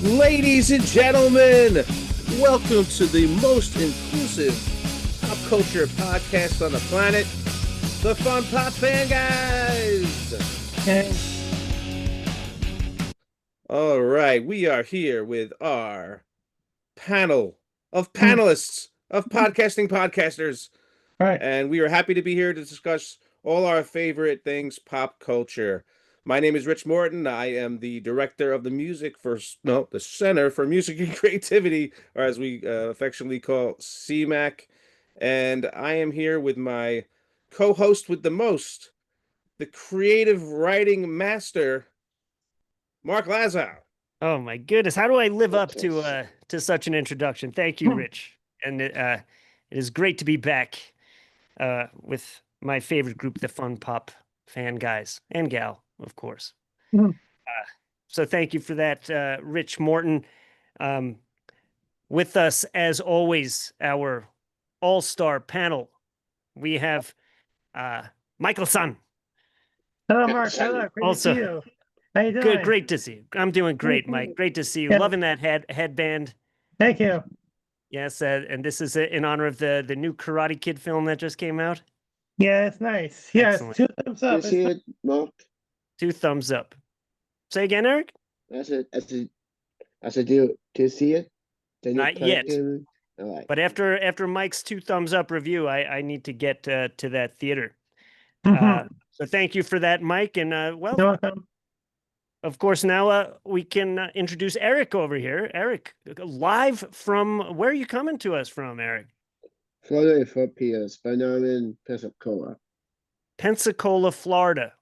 Ladies and gentlemen, welcome to the most inclusive pop culture podcast on the planet, the Fun Pop Fan Guys. Okay. All right, we are here with our panel of Mm. panelists of podcasters, Right. and we are happy to be here to discuss all our favorite things pop culture. My name is Rich Morton. I am the director of the the Center for Music and Creativity, or as we affectionately call CMAC. And I am here with my co-host with the most, the creative writing master, Mark Lassow. Oh my goodness, how do I live up Yes. to such an introduction? Thank you, Rich. And it is great to be back with my favorite group, the Fun Pop Fan Guys and Gal, of course. Mhm. So thank you for that, Rich Morton. Um, with us, as always, our all-star panel. We have Michael Sun. Hello, Mark. Hello. Great Also, to see you. How you good, doing? great to see you. I'm doing great, Thank Mike. you. Great to see you. Yeah. Loving that headband. Thank you. Yes, and this is in honor of the new Karate Kid film that just came out. Yeah, it's nice. Yeah, Excellent. two thumbs You up. see it, Mark? 2 thumbs up. Say again, Eric? Do you see it? The new Not yet. cartoon? All right. But after Mike's 2 thumbs up review, I need to get to that theater. Mhm. So thank you for that, Mike. And You're well, welcome. of course, now we can introduce Eric over here. Eric, live from where are you coming to us from, Eric? Florida for PS, but now I'm in Pensacola. Pensacola, Florida.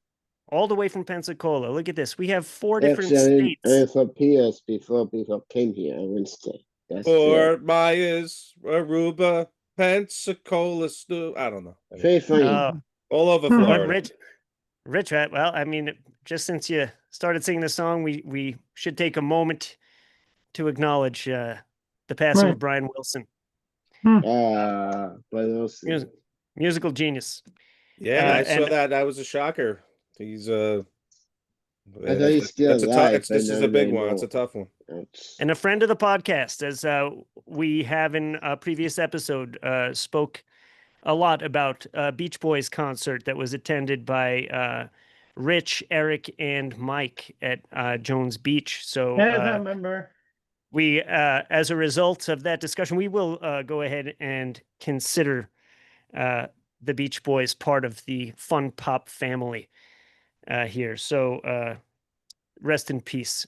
All the way from Pensacola. Look at this. We have 4 different Actually, I'm states. for PS before I came here on Wednesday. That's Fort Myers, Aruba, Pensacola, I don't know. very funny. All over Mhm. But Florida. Rich, well, I mean, just since you started singing the song, we should take a moment to acknowledge the passing Right. of Brian Wilson, But also, musical genius. Yeah, I saw and that. That was a shocker. He's I thought he's still alive, but this is not a big one. It's a anymore. tough one. and a friend of the podcast, as we have in a previous episode, spoke a lot about Beach Boys concert that was attended by Rich, Eric, and Mike at Jones Beach. So Yeah, I remember. we, as a result of that discussion, we will go ahead and consider the Beach Boys part of the Fun Pop family here. So rest in peace,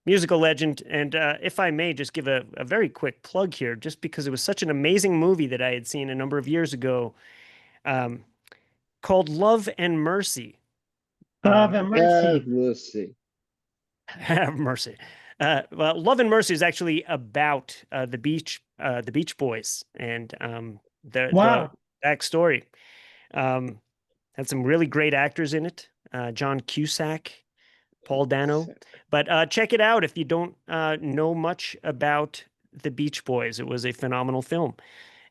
musical legend. And if I may just give a very quick plug here, just because it was such an amazing movie that I had seen a number of years ago, called Love and Mercy. Love and mercy. Mercy. Have mercy. Well, Love and Mercy is actually about the Beach Boys and Wow. the backstory. Had some really great actors in it. John Cusack, Paul Dano. But check it out if you don't know much about the Beach Boys. It was a phenomenal film.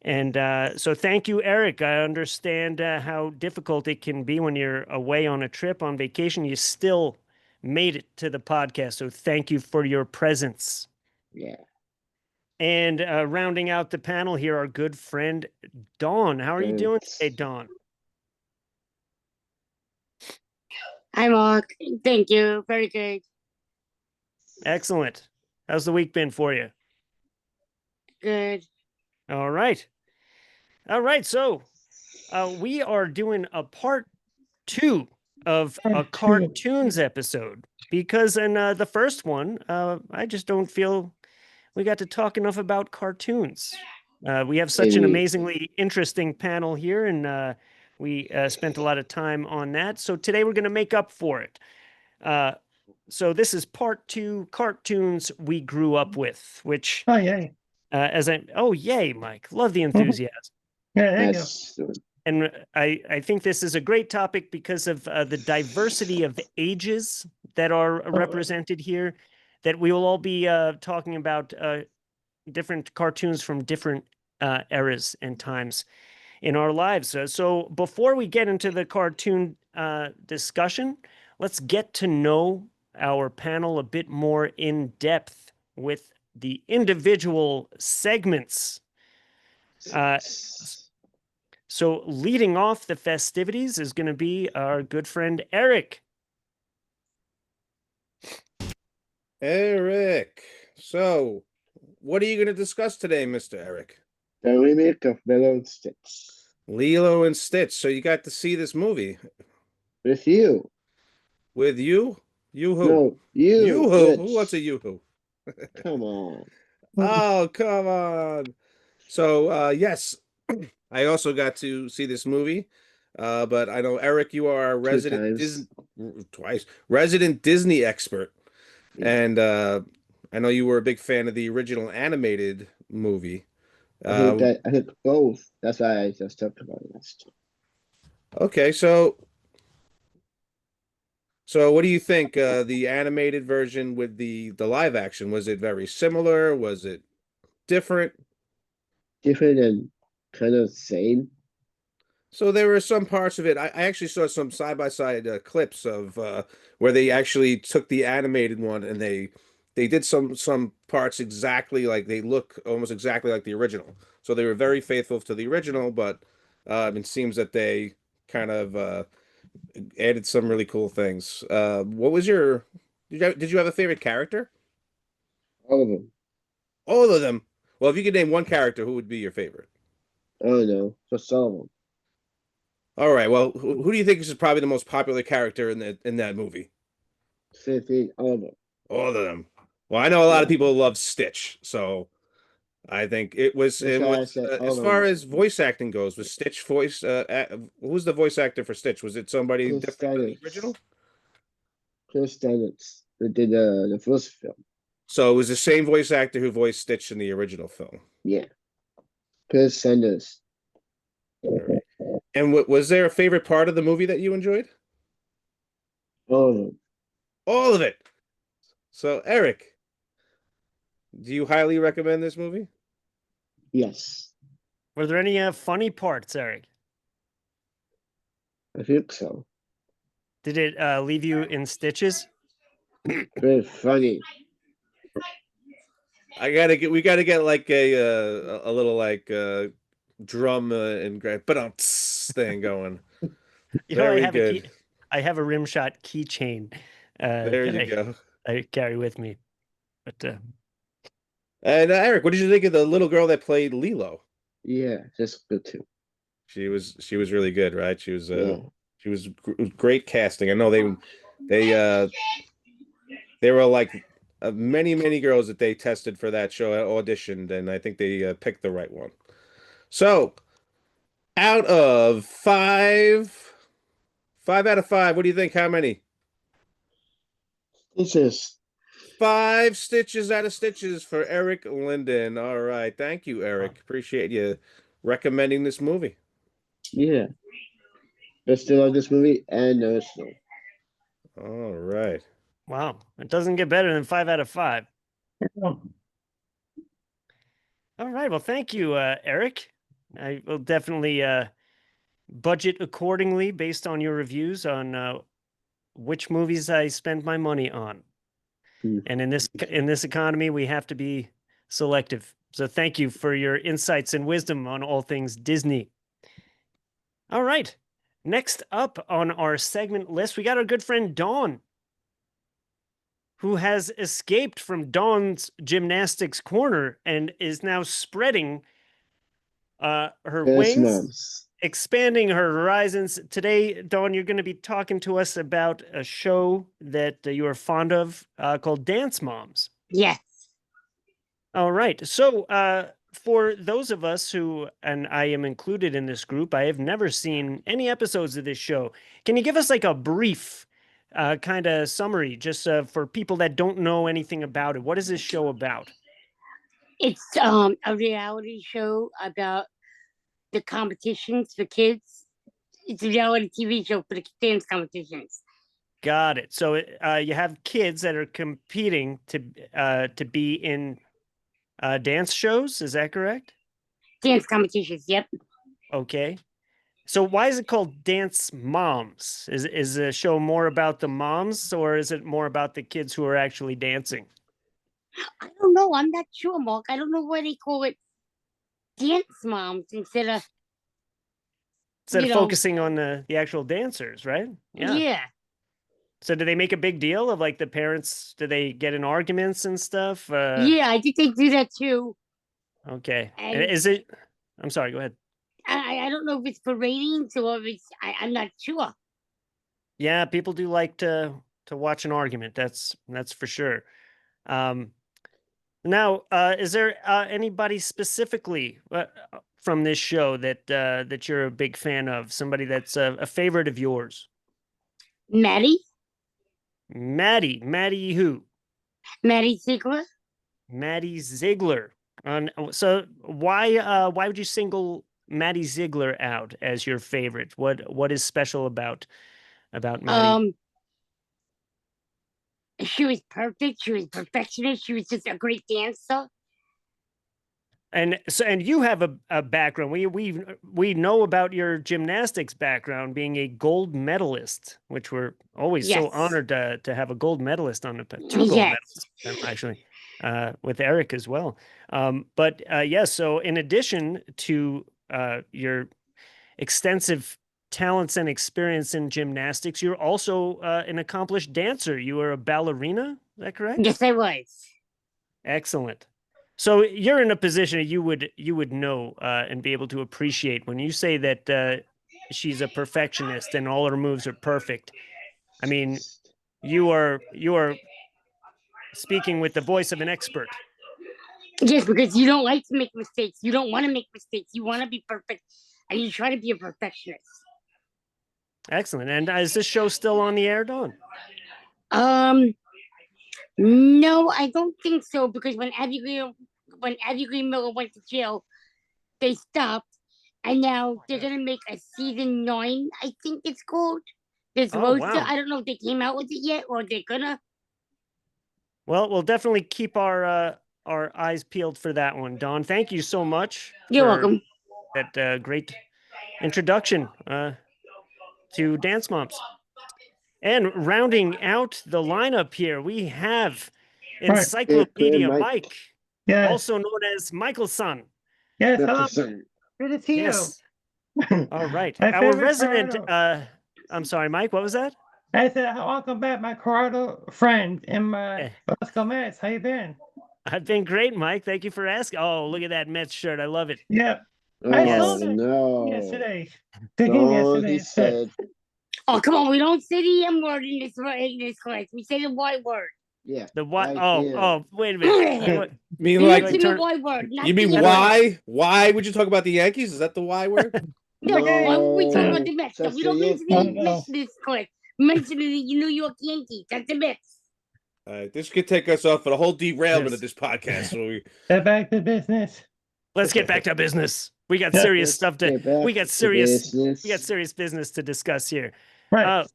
And so thank you, Eric. I understand how difficult it can be when you're away on a trip, on vacation. You still made it to the podcast. So thank you for your presence. Yeah. And rounding out the panel here, our good friend, Dawn. How are you doing today, Dawn? Hi, Mark. Thank you. Very good. Excellent. How's the week been for you? Good. All right. All right. So we are doing a part 2 of a Part 2. cartoons episode because in the first one, I just don't feel we got to talk enough about cartoons. We have such an Maybe. amazingly interesting panel here, and we spent a lot of time on that. So today we're going to make up for it. So this is part 2, cartoons we grew up with, which Oh, yay. oh, yay, Mike. Love the enthusiasm. Yeah, there you go. Yes. And I think this is a great topic because of the diversity of ages that are represented here, that we will all be talking about different cartoons from different eras and times in our lives. So before we get into the cartoon discussion, let's get to know our panel a bit more in depth with the individual segments. So leading off the festivities is going to be our good friend Eric. Eric. So, what are you going to discuss today, Mr. Eric? The remake of LILO Stitch. Lilo and Stitch. So you got to see this movie With you. with you? You who? No, you, You who? Rich. Who wants a you who? Come on. Oh, come on. So, yes, I also got to see this movie. But I know Eric, you are a resident Disney twice resident Disney expert, Yeah. and I know you were a big fan of the original animated movie. I think both. That's why I just talked about it last time. Okay, so what do you think? The animated version with the live action, was it very similar? Was it different? Different and kind of same. So there were some parts of it. I actually saw some side-by-side clips of where they actually took the animated one and they did some parts exactly like they look almost exactly like the original. So they were very faithful to the original, but it seems that they kind of added some really cool things. What was your did you have a favorite character? All of them. All of them. Well, if you could name one character, who would be your favorite? Oh no, just all of them. All right. Well, who do you think is probably the most popular character in that movie? Same thing, all of them. All of them. Well, I know a lot of Yeah. people love Stitch, so I think it was That's why I said all as of far them. as voice acting goes, was Stitch voice who was the voice actor for Stitch? Was it somebody Chris different than the Daniels. original? Chris Daniels, who did the first film. So it was the same voice actor who voiced Stitch in the original film. Yeah. Chris Sanders. All right. And was there a favorite part of the movie that you enjoyed? All of them. All of it. So, Eric, do you highly recommend this movie? Yes, Were there any funny parts, Eric? I think so. Did it leave you in stitches? Very funny. We gotta get like a little like drum and but thing going. You know, Very good. I have a Rimshot keychain There that you go. I carry with me. But And Eric, what did you think of the little girl that played Lilo? Yeah, just good too. She was really good, right? Yeah. She was great casting. I know they they were like many girls that they tested for that show auditioned, and I think they picked the right one. So, out of five out of five, what do you think? How many? This is 5 stitches out of stitches for Eric Linden. All right. Thank you, Eric. Appreciate you recommending this movie. yeah. I still love this movie and the original. All right. wow, it doesn't get better than 5 out of 5. All right, well, thank you, Eric. I will definitely budget accordingly based on your reviews on which movies I spend my money on. And in this economy, we have to be selective. So thank you for your insights and wisdom on all things Disney. All right. Next up on our segment list, we got our good friend Dawn, who has escaped from Dawn's gymnastics corner and is now spreading her wings, Moms. expanding her horizons. Today, Dawn, you're going to be talking to us about a show that you are fond of called Dance Moms. Yes. All right. So, for those of us who, and I am included in this group, I have never seen any episodes of this show. Can you give us like a brief kind of summary just for people that don't know anything about it? What is this show about? It's a reality show about the competitions for kids. It's a reality TV show for the dance competitions. Got it. So you have kids that are competing to be in dance shows. Is that correct? Dance competitions, yep. Okay. So why is it called Dance Moms? Is the show more about the moms, or is it more about the kids who are actually dancing? I don't know. I'm not sure, Mark. I don't know why they call it Dance Moms instead of Instead of focusing on the actual dancers, right? Yeah. So do they make a big deal of like the parents? Do they get in arguments and stuff? Yeah, I think they do that too. Okay. And And is it? I'm sorry. Go ahead. I don't know if it's for ratings or if it's I'm not sure. Yeah, people do like to watch an argument. That's for sure. Now, is there anybody specifically from this show that that you're a big fan of? Somebody that's a favorite of yours? Maddie Maddie who? Ziegler. Maddie Ziegler. So why would you single Maddie Ziegler out as your favorite? What is special about Maddie? She was perfect. She was perfectionist. She was just a great dancer. And you have a background. We know about your gymnastics background, being a gold medalist, which we're always so honored to have a gold medalist on the two gold medalists actually, with Eric as well. But yes, so in addition to your extensive talents and experience in gymnastics, you're also an accomplished dancer. You were a ballerina, is that correct? Yes, I was. Excellent. So you're in a position you would know and be able to appreciate when you say that she's a perfectionist and all her moves are perfect. I mean, you are speaking with the voice of an expert. Yes, because you don't like to make mistakes. You don't want to make mistakes. You want to be perfect, and you try to be a perfectionist. Excellent. And is this show still on the air, Dawn? No, I don't think so. Because when Abby Green Miller went to jail, they stopped, and now they're gonna make a season 9. I think it's called. There's Roadster. I don't know if they came out with it yet or they're gonna. Well, we'll definitely keep our eyes peeled for that one, Dawn. Thank you so much. You're welcome. That great introduction to Dance Moms. And rounding out the lineup here, we have Encyclopedia Mike, also known as Michael Son. Yes, hello. Good to see you. All right. Our resident, I'm sorry, Mike, what was that? I said, welcome back, my Corrado friend and my Bosco Mets. How you been? I've been great, Mike. Thank you for asking. Oh, look at that Mets shirt. I love it. Yep. I saw it yesterday. He said, "Oh, come on! We don't say the M word in this class. We say the Y word." Yeah. The what? Oh, wait a minute. You mean like the Y word? You mean why? Why would you talk about the Yankees? Is that the Y word? No, why would we talk about the Mets? We don't mention the Mets in this class. Mention the New York Yankees. That's the Mets. All right, this could take us off on a whole derailment of this podcast. So get back to business. Let's get back to business. We got serious stuff to. We got serious business to discuss here. Right.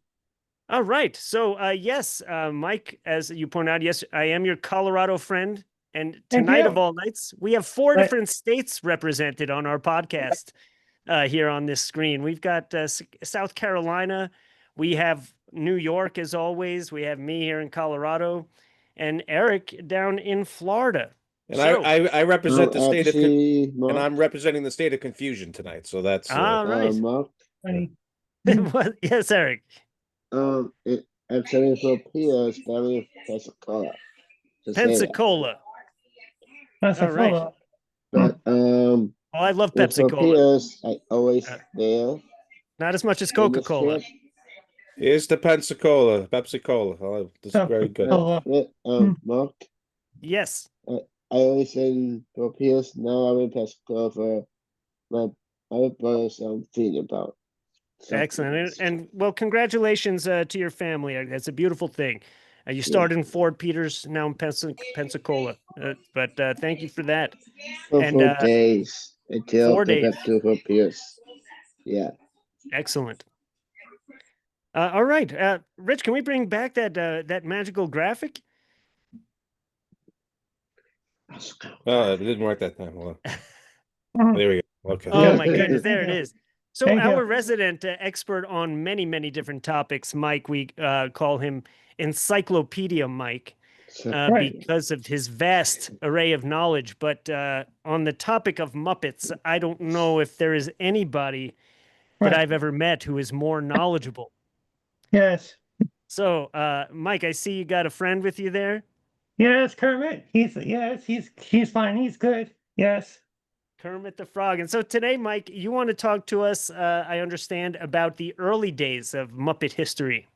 All right. So yes, Mike, as you point out, yes, I am your Colorado friend, and tonight of all nights, we have 4 different states represented on our podcast here on this screen. We've got South Carolina. We have New York, as always. We have me here in Colorado, and Eric down in Florida. And I represent the state of, and I'm representing the state of confusion tonight. So that's all right. Yes, Eric. I'm saying for Pia, spelling Pensacola. Pensacola. All right. But I love Pepsi-Cola. I always there. Not as much as Coca-Cola. Here's the Pensacola, Pepsi-Cola. Oh, this is very good. Mark? Yes. I always say for Pierce, now I'm in Pensacola for my other brothers I'm thinking about. Excellent. And well, congratulations to your family. That's a beautiful thing. You started in Fort Peters, now in Pensacola. But thank you for that. For 4 days until 4 days. Back to Fort Pierce. Yeah. Excellent. All right, Rich, can we bring back that magical graphic? Oh, it didn't work that time. Well, there we go. Okay. Oh my goodness, there it is. So Thank you. our resident expert on many, many different topics, Mike, we call him Encyclopedia Mike. So, Right. Because of his vast array of knowledge. But on the topic of Muppets, I don't know if there is anybody that Right. I've ever met who is more knowledgeable. Yes. So, Mike, I see you got a friend with you there. Yes, Kermit. He's fine. He's good. Yes. Kermit the Frog. And so today, Mike, you want to talk to us, I understand, about the early days of Muppet history.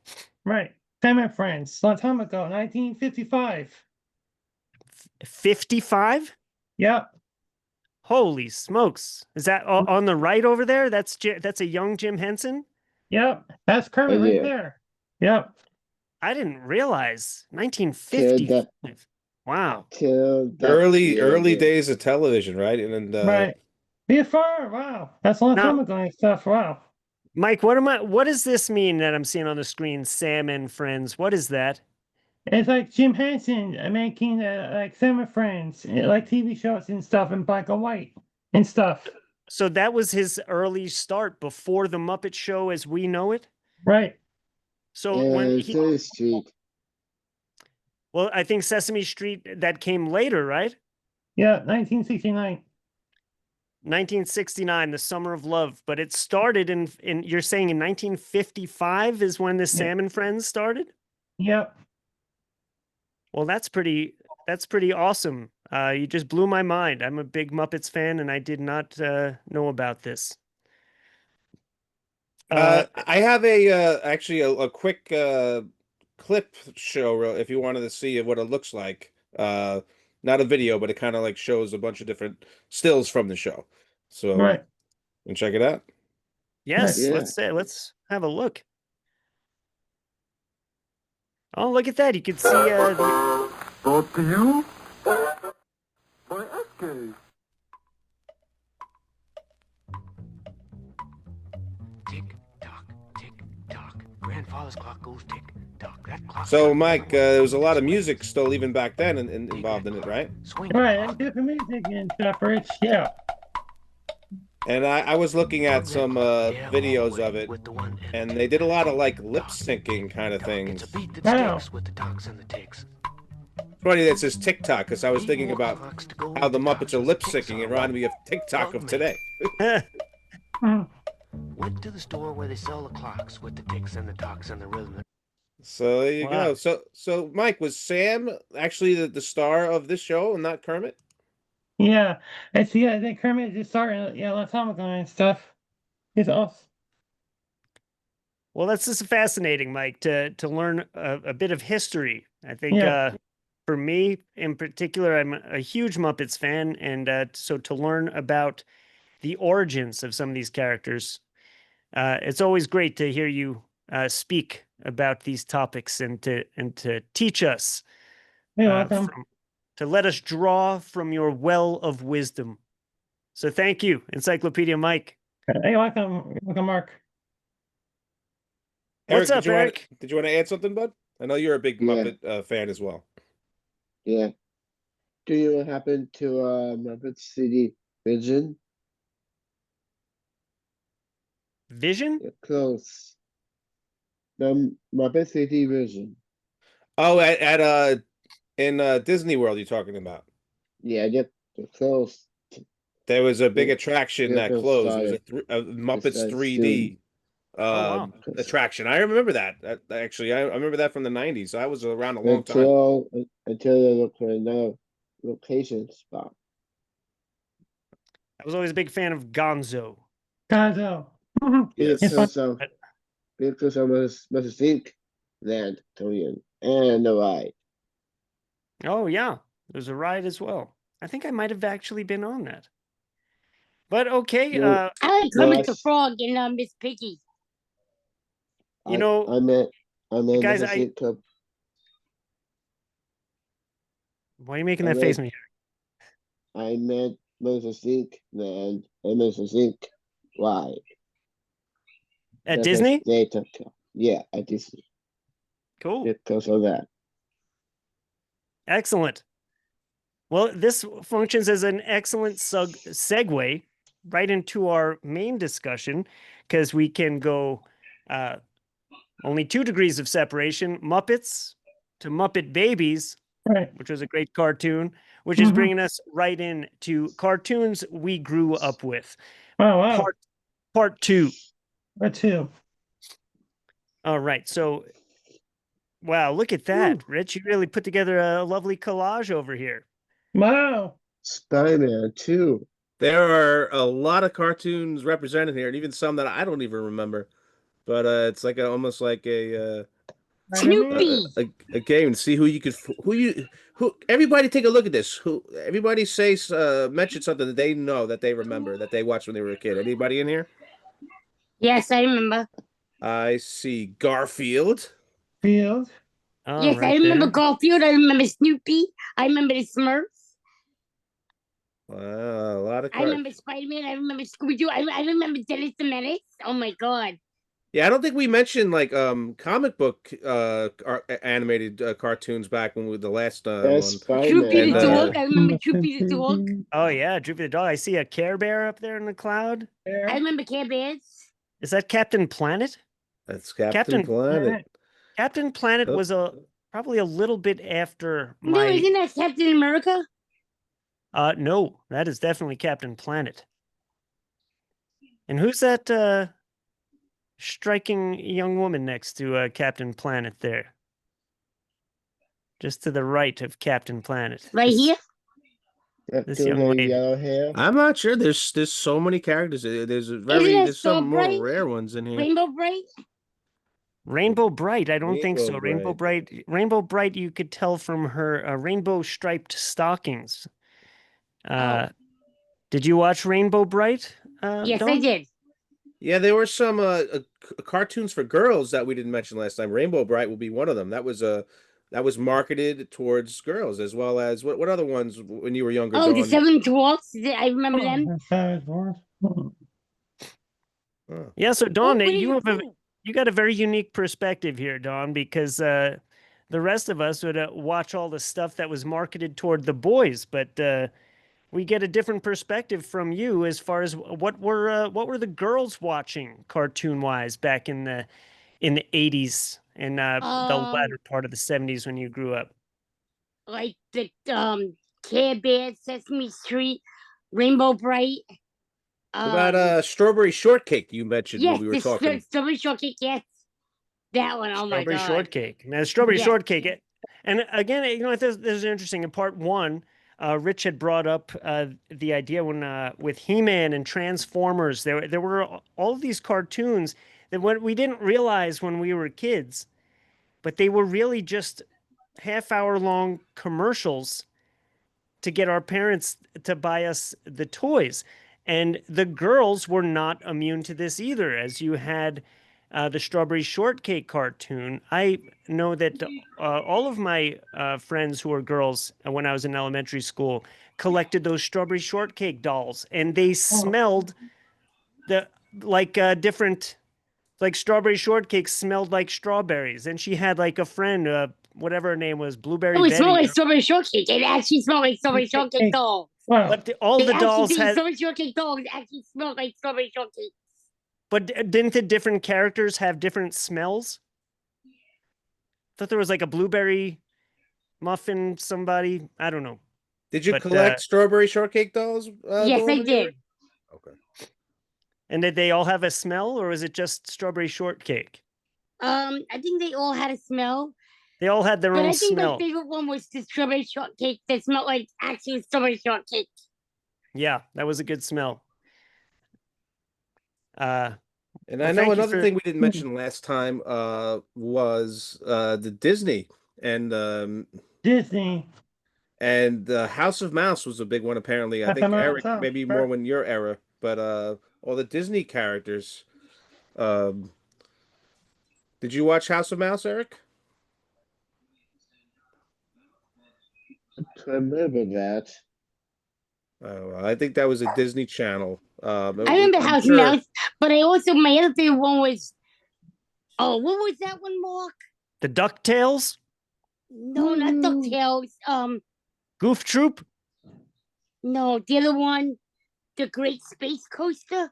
Right. Sam and Friends. A long time ago, 1955. 55? Yep. Holy smokes. Is that on the right over there? That's a young Jim Henson? Yep. That's Kermit right yeah. there. Yep. I didn't realize. 1955. Wow. till that Early year, yeah. days of television, right? And Right. BFR. Wow. That's a long Now- time ago and stuff. Wow. Mike, what does this mean that I'm seeing on the screen? Sam and Friends. What is that? It's like Jim Henson making like Sam and Friends, like TV shows and stuff in black and white and stuff. So that was his early start before the Muppet Show as we know it. Right. So when And he, 30th Street. well, I think Sesame Street that came later, right? Yeah. 1969. 1969, The Summer of Love. But it started in you're saying in 1955 is when the Sam and Friends started? Yep. Well, that's pretty awesome. You just blew my mind. I'm a big Muppets fan, and I did not know about this. I have actually a quick clip show if you wanted to see what it looks like. Not a video, but it kind of like shows a bunch of different stills from the show. So Right. and check it out. Yes, Yeah. let's have a look. Oh, look at that! You can see the Brought to you by SK. Tick tock, tick tock. Grandfather's clock goes tick tock. That clock. So Mike, there was a lot of music still even back then involved in it, right? Swing. Right. And different music and stuff, Rich. Yeah. And I was looking at some videos of it, With the one and they did a lot of like lip syncing kind of It's things. a beat that Wow. sticks with the tocks and the ticks. Funny that says TikTok, because I was Eight thinking more about clocks to go how with the tocks Muppets are with lip the ticks syncing. It on. reminded me of TikTok of Bug today. Mhm. Went to the store where they sell the clocks with the ticks and the tocks and the rhythm. So there you Wow. go. So Mike, was Sam actually the star of this show and not Kermit? Yeah. It's I think Kermit just started a long time ago and stuff. It's awesome. Well, that's just fascinating, Mike, to learn a bit of history. I think Yeah. for me in particular, I'm a huge Muppets fan, and so to learn about the origins of some of these characters, it's always great to hear you speak about these topics and to teach us, You're welcome. to let us draw from your well of wisdom. So thank you, Encyclopedia Mike. You're welcome. You're welcome, Mark. What's Eric, up, did you Eric? did you want to add something, bud? I know you're a big Yeah. Muppet fan as well. Yeah. Do you happen to Muppet CD Vision? Vision? You're close. The Muppet CD Vision. Oh, at in Disney World you're talking about. Yeah, you're close. There was a big Yeah, attraction yeah, that those closed. It was started. a Muppets started 3D wow. attraction. I remember that. Actually, I remember that from the 90s. I was around a long time. Until they look for another location spot. I was always a big fan of Gonzo. Gonzo. Yes. Because I must think land Tonian and the ride. Oh yeah, there's a ride as well. I think I might have actually been on that. But okay, No. I like No, Kermit the Frog and Miss Piggy. You know, I meant guys, Mrs. Inc. Cup. why are you making I that face at meant- me? I meant Mrs. Inc. Land and Mrs. Inc. Ride. At Because Disney? They took care. Yeah, at Disney. Cool. Because of that. Excellent. Well, this functions as an excellent segue right into our main discussion because we can go only 2 degrees of separation, Muppets to Muppet Babies, Right. which was a great cartoon, which is Mhm. bringing us right into cartoons we grew up with. Oh, wow. Part 2. Where to? All right. So, wow, look at that, Rich. You really put together a lovely collage over here. Wow. Spider-Man 2. There are a lot of cartoons represented here, and even some that I don't even remember. But it's like almost like a Snoopy. a game to see who everybody take a look at this. Who everybody mention something that they know that they remember that they watched when they were a kid. Anybody in here? Yes, I remember. I see Garfield. Field. Oh, Yes, I right remember there. Garfield. I remember Snoopy. I remember the Smurfs. Wow, a lot of I remember Spider-Man. I remember Scooby-Doo. I remember Dennis the Menace. Oh my God. Yeah, I don't think we mentioned like comic book animated cartoons back when we the last That's one. Spider-Man. Troopy And the dog. I remember Troopy the dog. Oh, yeah, Droopy the dog. I see a Care Bear up there in the cloud. I remember Care Bears. Is that Captain Planet? that's Captain Captain Planet. Captain Planet Oh. was probably a little bit after No, my. isn't that Captain America? No, that is definitely Captain Planet. And who's that striking young woman next to Captain Planet there? Just to the right of Captain Planet. Right here. That This dude young with the lady. yellow hair. I'm not sure. There's so many characters. There's that some more Starbright? rare ones in here. Rainbow Bright. Rainbow Bright, I don't think so. Rainbow Rainbow Bright, you could tell from her rainbow striped stockings. Did you watch Rainbow Bright? Yes, I Dawn? did. Yeah, there were some cartoons for girls that we didn't mention last time. Rainbow Bright will be one of them. That was marketed towards girls as well as what other ones when you were younger, Oh, the Dawn? Seven Dwarfs. I remember them. Oh. Yeah, so Dawn, what did you you have do? you got a very unique perspective here, Dawn, because the rest of us would watch all the stuff that was marketed toward the boys, but we get a different perspective from you as far as what were the girls watching cartoon wise back in the 80s and the latter part of the 70s when you grew up. Like the Care Bears, Sesame Street, Rainbow Bright. What about Strawberry Shortcake you mentioned Yes, when we were the talking? Strawberry Shortcake. Yes, that one. Oh my Strawberry God. Shortcake. Now, Strawberry Yes. Shortcake. And again, you know, this is interesting. In part 1, Rich had brought up the idea when with He-Man and Transformers, there were all of these cartoons that what we didn't realize when we were kids, but they were really just half-hour long commercials to get our parents to buy us the toys. And the girls were not immune to this either, as you had the Strawberry Shortcake cartoon. I know that all of my friends who were girls when I was in elementary school collected those Strawberry Shortcake dolls, and they smelled different, like Strawberry Shortcake smelled like strawberries. And she had like a friend, whatever her name was, Blueberry Oh, it smelled Betty. like Strawberry Shortcake. It actually smelled like Strawberry Shortcake dolls. Wow. But all the dolls had. Strawberry Shortcake dolls actually smelled like Strawberry Shortcake. But didn't the different characters have different smells? I thought there was like a blueberry muffin, somebody. I don't know. Did you But, collect Strawberry Shortcake dolls? Yes, Dawn, I when you were- did. Okay. And did they all have a smell, or was it just Strawberry Shortcake? I think they all had a smell. They all had their But own I think smell. my favorite one was the Strawberry Shortcake that smelled like actual Strawberry Shortcake. Yeah, that was a good smell. And Well, I know thank you another for- thing we didn't mention last time was the Disney Disney. and House of Mouse was a big one apparently. I House think of Mouse, Eric oh, maybe sure. more when your era, but all the Disney characters. Did you watch House of Mouse, Eric? I remember that. Oh, I think that was a Disney Channel. I remember I'm House sure- Mouse, but I also my other favorite one was what was that one, Mark? The DuckTales? No, not DuckTales. Goof Troop? No, the other one. The Great Space Coaster?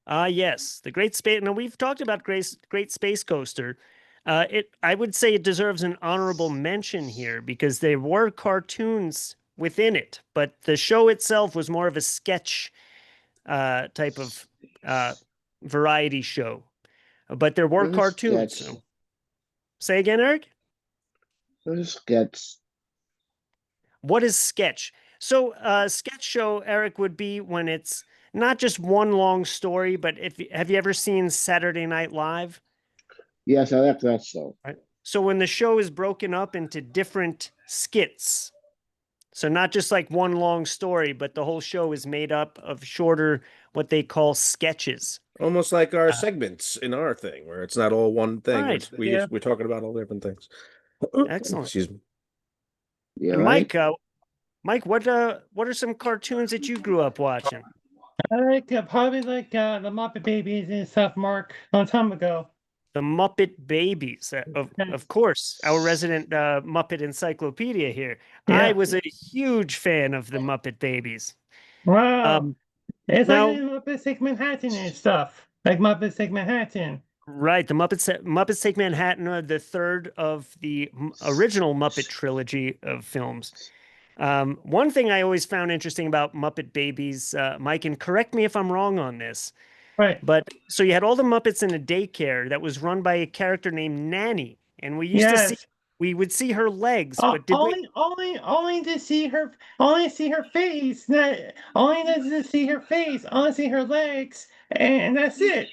Yes, the Great Space. Now we've talked about Great Space Coaster. I would say it deserves an honorable mention here because there were cartoons within it, but the show itself was more of a sketch type of variety show. But there were What is cartoons. sketch? So. Say again, Eric? What is sketch? What is sketch? So, sketch show, Eric, would be when it's not just one long story, but if have you ever seen Saturday Night Live? Yes, I like that show. Right. So when the show is broken up into different skits, so not just like one long story, but the whole show is made up of shorter, what they call sketches. Almost like our segments in our thing, where it's not all one thing. Right. We're talking about all different things. Excellent. Excuse me. Yeah, And right? Mike, what are some cartoons that you grew up watching? I like probably like the Muppet Babies and stuff, Mark, a long time ago. The Muppet Babies, of course, our resident Muppet encyclopedia here. I Yeah. was a huge fan of the Muppet Babies. Wow. It's now- like Muppets Take Manhattan and stuff. Like Muppets Take Manhattan. Right, the Muppets Take Manhattan are the third of the original Muppet trilogy of films. One thing I always found interesting about Muppet Babies, Mike, and correct me if I'm wrong on this, Right. but so you had all the Muppets in a daycare that was run by a character named Nanny, and Yes. we would see her legs, but did we? Only to see her face. Only to see her face. Only see her legs, and that's it.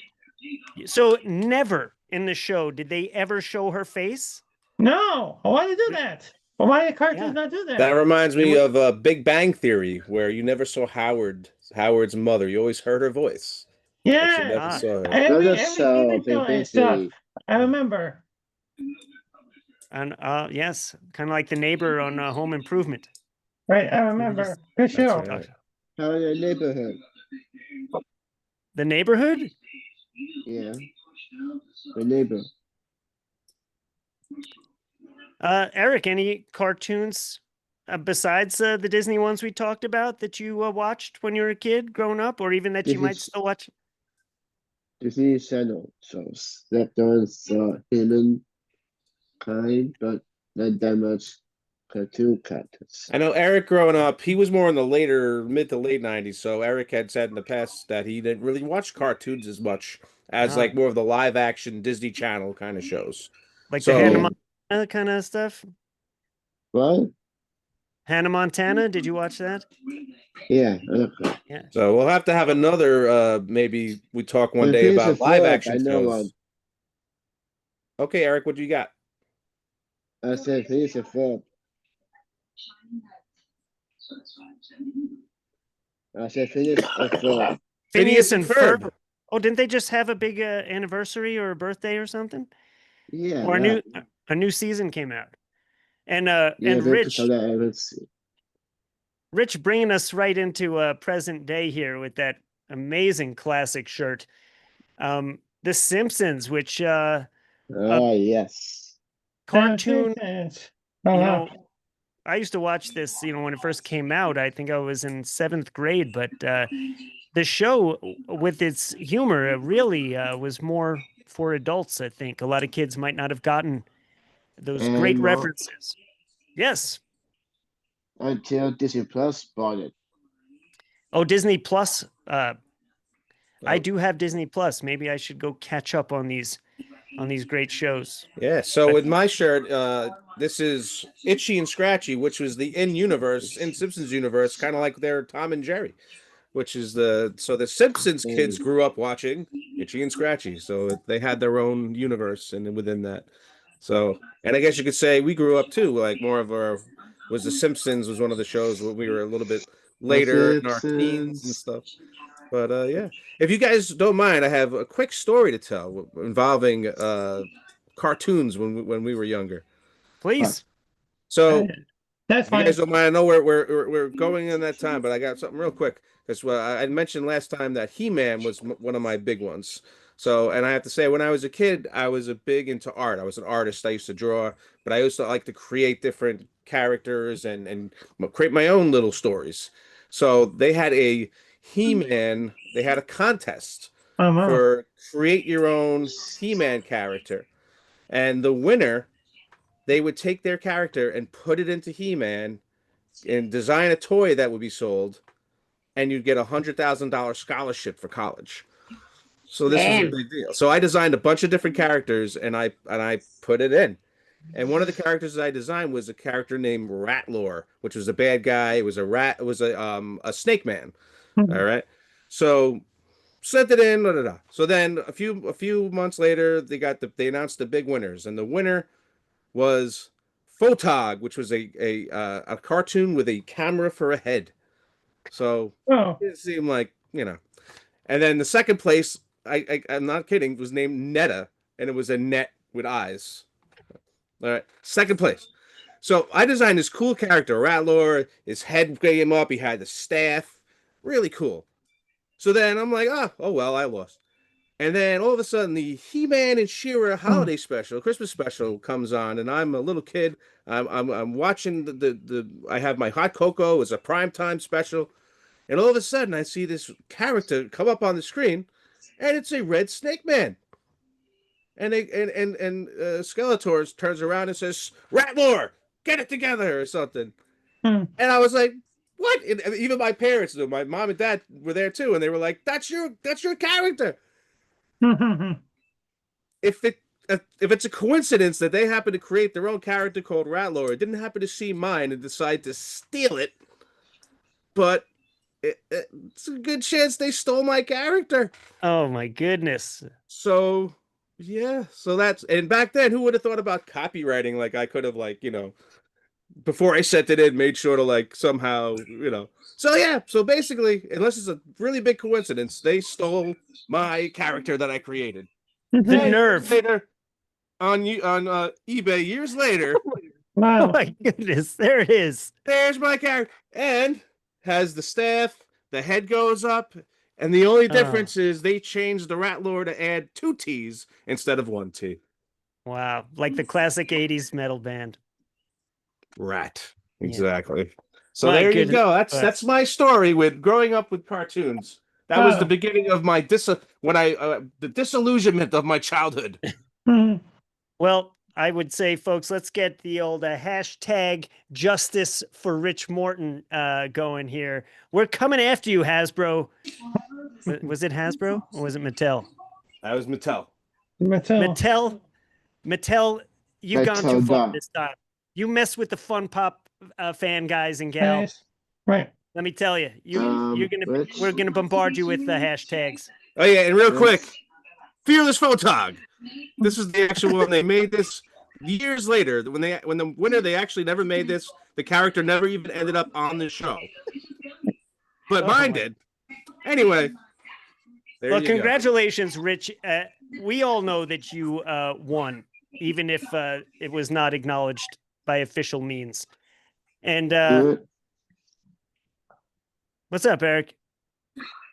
So never in the show did they ever show her face. No, why do they do that? Well, why do cartoons Yeah. not do that? That reminds me of Big Bang Theory, where you never saw Howard's mother. You always heard her voice. But you Yeah, never Ah. saw her. every Another every show, TV show Big Bang and stuff. Theory. I remember. And yes, kind of like the neighbor on Home Improvement. Right, I remember. Good That's show. right. How in the neighborhood? The Neighborhood? Yeah. The neighbor. Eric, any cartoons besides the Disney ones we talked about that you watched when you were a kid growing up, or even that you might still watch? Disney Channel shows. That was human kind, but not that much cartoon characters. I know Eric growing up, he was more in the mid to late 90s. So Eric had said in the past that he didn't really watch cartoons as much as Ah. like more of the live action Disney Channel kind of shows. Like So- the Hannah Montana kind of stuff? What? Hannah Montana, did you watch that? Yeah, okay. Yeah. So we'll have to have another maybe we talk one But day here's about a live flip, action I know shows. one. Okay, Eric, what do you got? I said here's a flip. I said finish a flip. Phineas and Ferb. Oh, didn't they just have a big anniversary or a birthday or something? Yeah. Or that. a new season came out. And Yeah, and they Rich, saw that I would see. Rich bringing us right into present day here with that amazing classic shirt. The Simpsons, which Oh yes. cartoon, Oh, you wow. know, I used to watch this, when it first came out. I think I was in 7th grade, but the show with its humor really was more for adults, I think. A lot of kids might not have gotten those great And references. Yes. until Disney Plus bought it. Oh, Disney Plus. I Oh. do have Disney Plus. Maybe I should go catch up on these great shows. Yeah, so with my shirt, this is Itchy and Scratchy, which was the in Simpsons universe, kind of like their Tom and Jerry, which is the Simpsons kids grew up watching Itchy and Scratchy, so they had their own universe and within that. So, and I guess you could say we grew up too, like more of our was the Simpsons was one of the shows when we were a little bit later in our teens and stuff. But yeah, if you guys don't mind, I have a quick story to tell involving cartoons when we were younger. Please. So That's if you fine. guys don't mind, I know we're going in that time, but I got something real quick because I mentioned last time that He-Man was one of my big ones. So, and I have to say, when I was a kid, I was a big into art. I was an artist. I used to draw, but I used to like to create different characters and create my own little stories. So they had a He-Man, they had a contest Oh, wow. for create your own He-Man character. And the winner, they would take their character and put it into He-Man and design a toy that would be sold, and you'd get $100,000 scholarship for college. So this was a Damn. big deal. So I designed a bunch of different characters, and I put it in. And one of the characters that I designed was a character named Ratlore, which was a bad guy. It was a rat. It was a snake man. All right. So sent it in. Da, da, da. So then a few months later, they announced the big winners, and the winner was Photog, which was a cartoon with a camera for a head. So Oh, it seemed like, you know. And then the second place, I'm not kidding, was named Netta, and it was a net with eyes. All right, second place. So I designed this cool character, Ratlore. His head came up. He had the staff, really cool. So then I'm like, oh well, I lost. And then all of a sudden, the He-Man and She-Ra holiday special, Christmas special, comes on, and I'm a little kid. I'm watching the I have my hot cocoa. It's a primetime special, and all of a sudden, I see this character come up on the screen, and it's a red snake man. And Skeletor turns around and says, "Ratlore, get it together," or something. hmm. And I was like, "What?" And even my parents knew. My mom and dad were there too, and they were like, "That's your character." If it's a coincidence that they happen to create their own character called Ratlore, didn't happen to see mine and decide to steal it, but it's a good chance they stole my character. Oh my goodness. So yeah, so that's, and back then, who would have thought about copywriting? Like I could have, like, before I sent it in, made sure to, like, somehow. So yeah, so basically, unless it's a really big coincidence, they stole my character that I created. The And nerve. later, on eBay, years later, Oh Wow. my goodness. There it is. there's my character, and has the staff. The head goes up, and the only Oh. difference is they changed the Ratlore to add 2 T's instead of 1 T. Wow. Like the classic 80s metal band. Rat. Yeah. Exactly. So My there you goodness. go. That's my story with growing up with cartoons. That was the Wow. beginning of my the disillusionment of my childhood. Hmm. Well, I would say, folks, let's get the old hashtag justice for Rich Morton going here. We're coming after you, Hasbro. Was it Hasbro or was it Mattel? That was Mattel. Mattel, you've gone too Mattel, far duh. this time. You mess with the Fun Pop fan guys and gals. Right. Let me tell you, Rich? we're gonna bombard you with the hashtags. Oh yeah, and real Rich? quick, Fearless Photog. This is the actual one. They made this years later. When the winner, they actually never made this. The character never even ended up on the show, but Oh, mine my- did. Anyway, there Well, you go. congratulations, Rich. We all know that you won, even if it was not acknowledged by official means. And Good. what's up, Eric?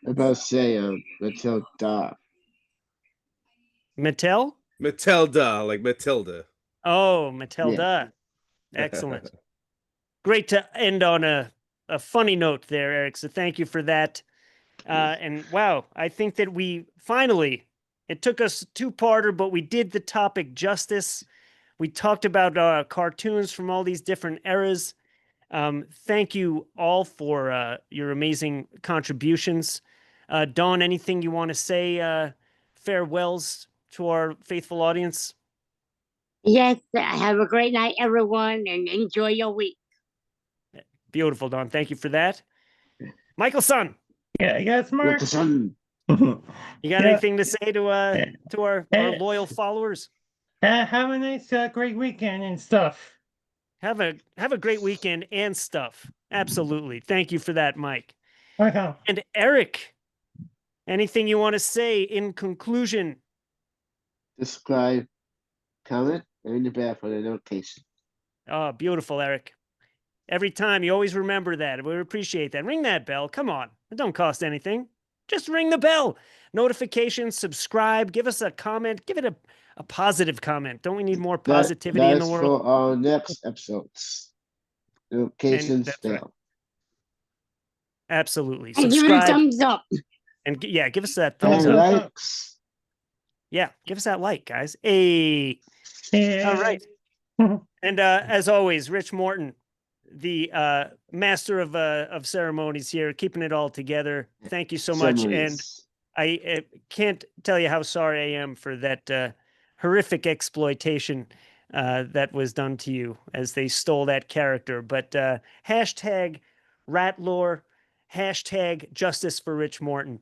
I'm about to say, Mattel, duh. Mattel? Matilda, like Matilda. Oh, Matilda. Excellent. Great to end on a funny note there, Eric. So thank you for that. And wow, I think that we finally, it took us 2-parter, but we did the topic justice. We talked about cartoons from all these different eras. Thank you all for your amazing contributions. Dawn, anything you want to say? Farewells to our faithful audience. Yes, have a great night, everyone, and enjoy your week. Beautiful, Dawn. Thank you for that. Michael Son, Yeah, yes, With Mark. the sun. you got Yeah. anything to say to our loyal followers? Have a nice, great weekend and stuff. Have a great weekend and stuff. Absolutely. Thank you for that, Mike. Okay. And Eric, anything you want to say in conclusion? Subscribe, comment, and in the bell for the notification. Oh, beautiful, Eric. Every time you always remember that. We appreciate that. Ring that bell. Come on. It don't cost anything. Just ring the bell. Notifications, subscribe, give us a comment. Give it a positive comment. Don't we need more positivity in the That's world? for our next episodes. Notifications that's right. bell. Absolutely. And give it a Subscribe thumbs up. and yeah, give us that And thumbs up. likes. Yeah, give us that like, guys. Hey. Yeah. All right. And as always, Rich Morton, the master of ceremonies here, keeping it all together. Thank you so much. And I can't tell you how sorry I am for that horrific exploitation that was done to you as they stole that character. But hashtag rat lore, hashtag justice for Rich Morton.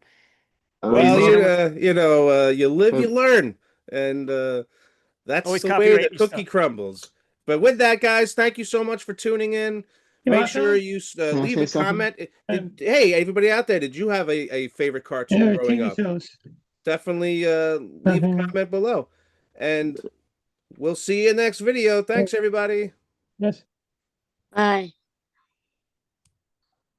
Well, Ladies you know, you live, you learn, and that's Always the way the copyright your cookie stuff. crumbles. But with that, guys, thank you so much for tuning in. You're Make sure welcome. you Can I leave say a something? comment. Hey, everybody out there, did you have a favorite cartoon growing TV up? shows. Definitely leave a comment below. And we'll see you next video. Thanks, everybody. Yes. Bye.